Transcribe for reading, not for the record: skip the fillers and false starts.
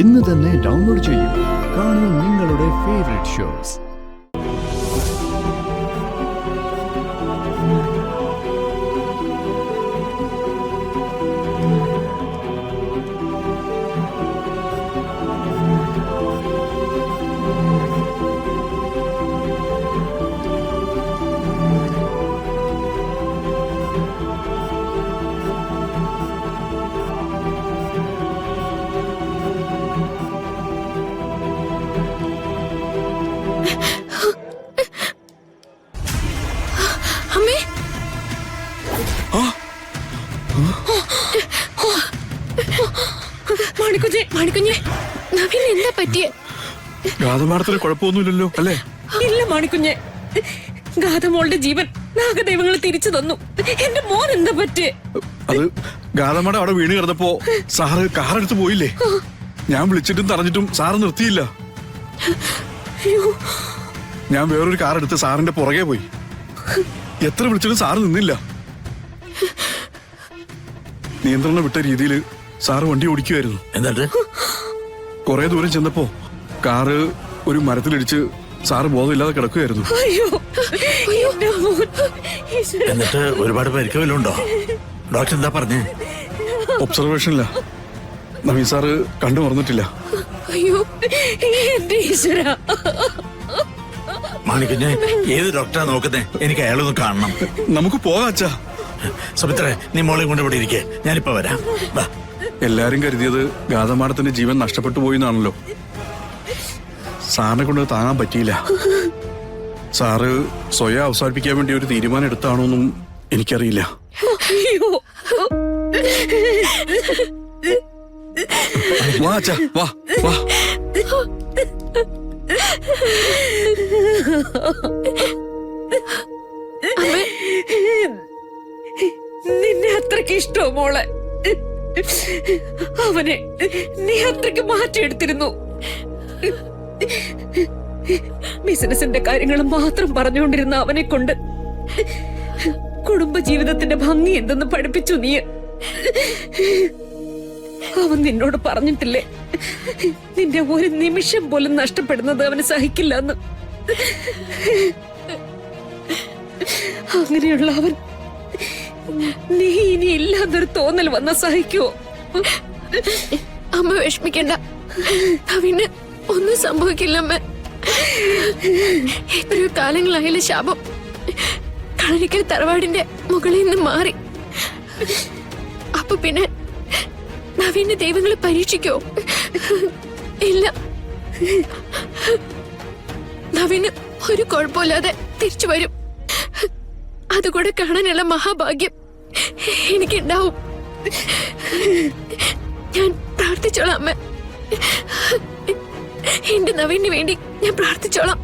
ഇന്ന് തന്നെ ഡൗൺലോഡ് ചെയ്യൂ. കാണൂ നിങ്ങളുടെ ഫേവറേറ്റ് ഷോസ്. എന്താ പറ്റിയ? ഗാഥമാടത്തിന് കുഴപ്പമൊന്നുമില്ലല്ലോ അല്ലേ? ഇല്ല മാണിക്കുഞ്ഞെ, ഗാഥമോളുടെ ജീവൻ നാഗദൈവങ്ങൾ തിരിച്ചു തന്നു. എന്റെ മോൻ എന്താ പറ്റിയ? അത് ഗാഥമാട അവിടെ വീണ് കിടന്നപ്പോ സാറ് കാറെടുത്ത് പോയില്ലേ? ഞാൻ വിളിച്ചിട്ടും തറഞ്ഞിട്ടും സാറ് നിർത്തിയില്ല. ഞാൻ വേറൊരു കാറെടുത്ത് സാറിന്റെ പുറകെ പോയി. എത്ര വിളിച്ചിട്ടും സാറ് നിന്നില്ല. നിയന്ത്രണം വിട്ട രീതിയിൽ സാറ് വണ്ടി ഓടിക്കുമായിരുന്നു. എന്നിട്ട് കുറെ ദൂരം ചെന്നപ്പോ കാറ് ഒരു മരത്തിലിടിച്ച് സാറ് ബോധമില്ലാതെ കിടക്കുകയായിരുന്നു. എന്നിട്ട് ഒരുപാട് പരിക്ക് വല്ലതും ഉണ്ടോ? ഡോക്ടർ എന്താ പറഞ്ഞേ? ഒബ്സർവേഷനില്ല. നവീൻ സാറ് കണ്ടു മറന്നിട്ടില്ല. മാണിക്കുഞ്ഞെ, ഏത് ഡോക്ടറാ നോക്കുന്നേ? എനിക്ക് അയാളൊന്ന് കാണണം. നമുക്ക് പോകാം അച്ഛാ. സുമിത്രേ, നീ മോളെ കൊണ്ട് ഇവിടെ ഇരിക്കേ, ഞാനിപ്പോ വരാം. എല്ലാരും കരുതിയത് ഗാഥമാടത്തിന്റെ ജീവൻ നഷ്ടപ്പെട്ടു പോയിന്നാണല്ലോ. സാറിനെ കൊണ്ട് താങ്ങാൻ പറ്റിയില്ല. സാറ് സ്വയം അവസാനിപ്പിക്കാൻ വേണ്ടി ഒരു തീരുമാനം എടുത്താണോന്നും എനിക്കറിയില്ല. വാ അച്ഛാ, വാ വാ. നിന്നെ അത്രയ്ക്ക് ഇഷ്ടോ മോളെ? അവനെ നീ അത്രയ്ക്ക് മാറ്റിയെടുത്തിരുന്നു. ബിസിനസിന്റെ കാര്യങ്ങൾ മാത്രം പറഞ്ഞുകൊണ്ടിരുന്ന അവനെ കൊണ്ട് കുടുംബ ജീവിതത്തിന്റെ ഭംഗി എന്തെന്ന് പഠിപ്പിച്ചു നീ. അവൻ നിന്നോട് പറഞ്ഞിട്ടില്ലേ നിന്റെ ഒരു നിമിഷം പോലും നഷ്ടപ്പെടുന്നത് അവന് സഹിക്കില്ല എന്ന്? അങ്ങനെയുള്ള അവൻ നീ ഇനി ഇല്ലാതൊരു തോന്നൽ വന്ന സഹിക്കുവോ? അമ്മ വിഷമിക്കണ്ട, അവന് ഒന്നും സംഭവിക്കില്ല അമ്മ. എത്രയോ കാലങ്ങളായാലും ശാപം കളരിക്കൽ തറവാടിന്റെ മുകളിൽ നിന്ന് മാറി. അപ്പൊ പിന്നെ നവീന്റെ ദൈവങ്ങളെ പരീക്ഷിക്കോ? ഇല്ല, നവീന് ഒരു കുഴപ്പമില്ലാതെ തിരിച്ചു വരും. അതുകൂടെ കാണാനുള്ള മഹാഭാഗ്യം എനിക്കുണ്ടാവും. ഞാൻ പ്രാർത്ഥിച്ചോളാം അമ്മ. എന്റെ നവീന് വേണ്ടി ഞാൻ പ്രാർത്ഥിച്ചോളാം.